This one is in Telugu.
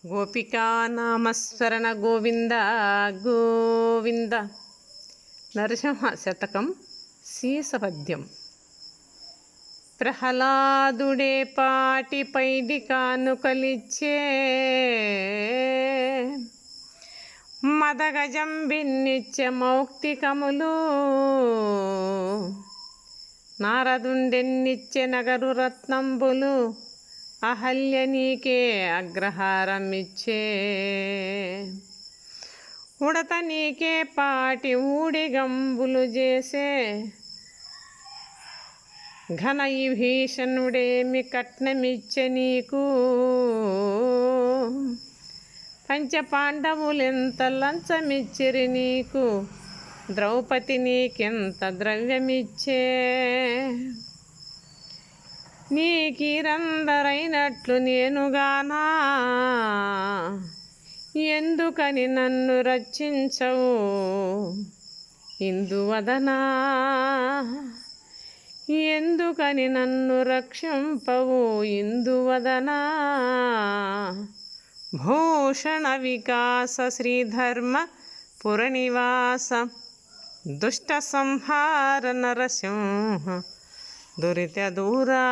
గోపికా నామస్మరణ గోవింద గోవింద. నరసింహ శతకం శీసపద్యం. ప్రహ్లాదుడే పాటి పైడి కానుకలిచ్చే, మదగజం బిన్నిచ్చే మౌక్తికములు, నారదుండెన్నిచ్చే నగరు రత్నంబులు, అహల్య నీకే అగ్రహారమిచ్చే. ఉడత నీకే పాటి ఊడిగంబులు చేసే, ఘన విభీషణుడేమి కట్నమిచ్చే నీకు. పంచపాండవులెంత లంచమిచ్చిరి నీకు, ద్రౌపది నీకెంత ద్రవ్యమిచ్చే. నీకీరందరైనట్లు నేనుగానా, ఎందుకని నన్ను రక్షించవు ఇందువదనా. ఎందుకని నన్ను రక్షింపవు ఇందువదనా. భూషణ వికాస శ్రీధర్మ పురనివాస, దుష్ట సంహార నరసింహ దురిత దూరా.